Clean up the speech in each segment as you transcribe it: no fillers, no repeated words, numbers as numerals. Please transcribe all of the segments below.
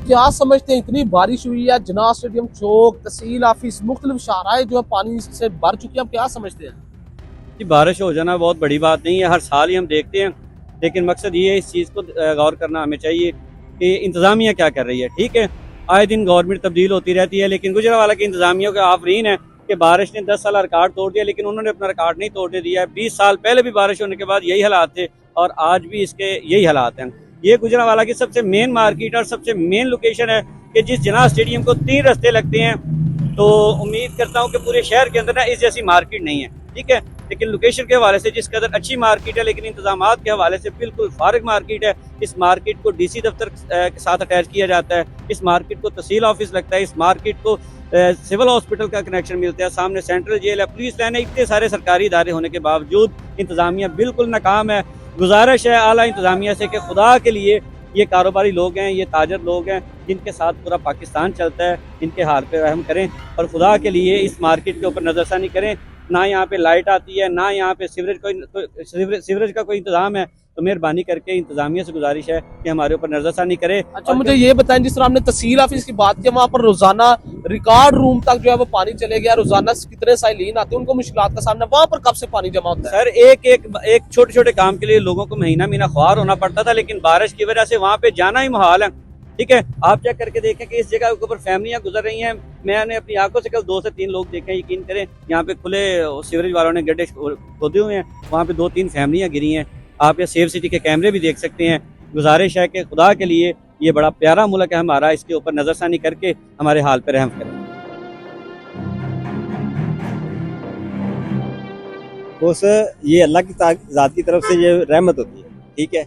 क्या समझते हैं, इतनी बारिश हुई है, जिन्ना स्टेडियम चौक, तहसील ऑफिस, मुख्तलिफ शाराएं जो है पानी से भर चुकी हैं, आप क्या समझते हैं? कि बारिश हो जाना बहुत बड़ी बात नहीं है, हर साल ही हम देखते हैं। लेकिन मकसद ये है, इस चीज़ को गौर करना हमें चाहिए कि इंतज़ामिया क्या कर रही है। ठीक है, आए दिन गवर्नमेंट तब्दील होती रहती है, लेकिन गुजरावाला की इंतज़ामिया का आफरीन है कि बारिश ने 10 साल रिकॉर्ड तोड़ दिया, लेकिन उन्होंने अपना रिकॉर्ड नहीं तोड़ने दिया है। 20 साल पहले भी बारिश होने के बाद यही हालात थे और आज भी इसके यही हालात हैं। ये गुजरावाला की सबसे मेन मार्केट और सबसे मेन लोकेशन है कि जिस जिन्ना स्टेडियम को 3 रास्ते लगते हैं, तो उम्मीद करता हूँ कि पूरे शहर के अंदर ना इस जैसी मार्केट नहीं है। ठीक है, लेकिन लोकेशन के हवाले से जिस कदर अच्छी मार्केट है, लेकिन इंतजामात के हवाले से बिल्कुल फारिग मार्केट है। इस मार्केट को डीसी दफ्तर के साथ अटैच किया जाता है, इस मार्केट को तहसील ऑफिस लगता है, इस मार्केट को सिविल हॉस्पिटल का कनेक्शन मिलता है, सामने सेंट्रल जेल है, पुलिस लाइन है। इतने सारे सरकारी इदारे होने के बावजूद इंतजामिया बिल्कुल नाकाम है। गुजारिश है आला इंतजामिया से कि खुदा के लिए ये कारोबारी लोग हैं, ये ताजर लोग हैं, जिनके साथ पूरा पाकिस्तान चलता है, इनके हाल पे रहम करें और खुदा के लिए इस मार्केट के ऊपर नज़रसानी करें। ना यहाँ पे लाइट आती है, ना यहाँ पे सीवरेज का कोई इंतजाम है, तो मेहरबानी करके इंतजामिया से गुजारिश है कि हमारे ऊपर नजरसानी करे। अच्छा, मुझे ये बताएं, जिस तरह हमने तहसील ऑफिस की बात की, वहाँ पर रोजाना रिकॉर्ड रूम तक जो है वो पानी चले गया, रोजाना कितने साइलिन आते हैं, उनको मुश्किलात का सामना, वहाँ पर कब से पानी जमा होता है? सर, एक छोटे छोटे काम के लिए लोगों को महीना महीना ख्वार होना पड़ता था, लेकिन बारिश की वजह से वहाँ पे जाना ही मुहाल है। ठीक है, आप चेक करके देखें कि इस जगह के ऊपर फैमिलियां गुजर रही हैं। मैंने अपनी आंखों से कल 2 से 3 लोग देखे, यकीन करें। यहाँ पे खुले सीवरेज वालों ने गड्ढे खोदे हुए हैं, वहाँ पे 2-3 फैमिलियां गिरी हैं। आप ये सेफ सिटी के कैमरे भी देख सकते हैं। गुजारिश है कि खुदा के लिए, ये बड़ा प्यारा मुल्क है हमारा, इसके ऊपर नजरसानी करके हमारे हाल पर रहम करें। उस ये अल्लाह की ज़ात की तरफ से ये रहमत होती है। ठीक है,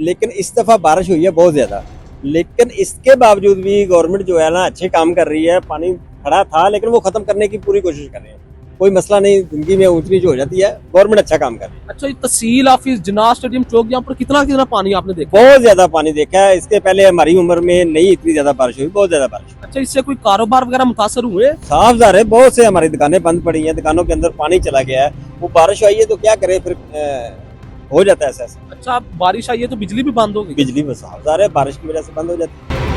लेकिन इस दफ़ा बारिश हुई है बहुत ज़्यादा, लेकिन इसके बावजूद भी गवर्नमेंट जो है ना अच्छे काम कर रही है। पानी खड़ा था, लेकिन वो ख़त्म करने की पूरी कोशिश कर रहे हैं। कोई मसला नहीं, ज़िंदगी में ऊंच नीच हो जाती है, गवर्नमेंट अच्छा काम कर रही है। अच्छा, ये तहसील ऑफिस, जिन्ना स्टेडियम चौक, यहाँ पर कितना कितना पानी आपने देखा? बहुत ज़्यादा पानी देखा है। इसके पहले हमारी उम्र में नहीं इतनी ज़्यादा बारिश हुई, बहुत ज़्यादा बारिश। अच्छा, इससे कोई कारोबार वगैरह मुतासर हुए? साफ ज़ाहिर है, बहुत से हमारी दुकानें बंद पड़ी हैं, दुकानों के अंदर पानी चला गया है। वो बारिश आई है तो क्या करे फिर, हो जाता है ऐसा। अच्छा, बारिश आई है तो बिजली भी बंद हो गई? बिजली में साफ ज़ाहिर है बारिश की वजह से बंद हो जाती है।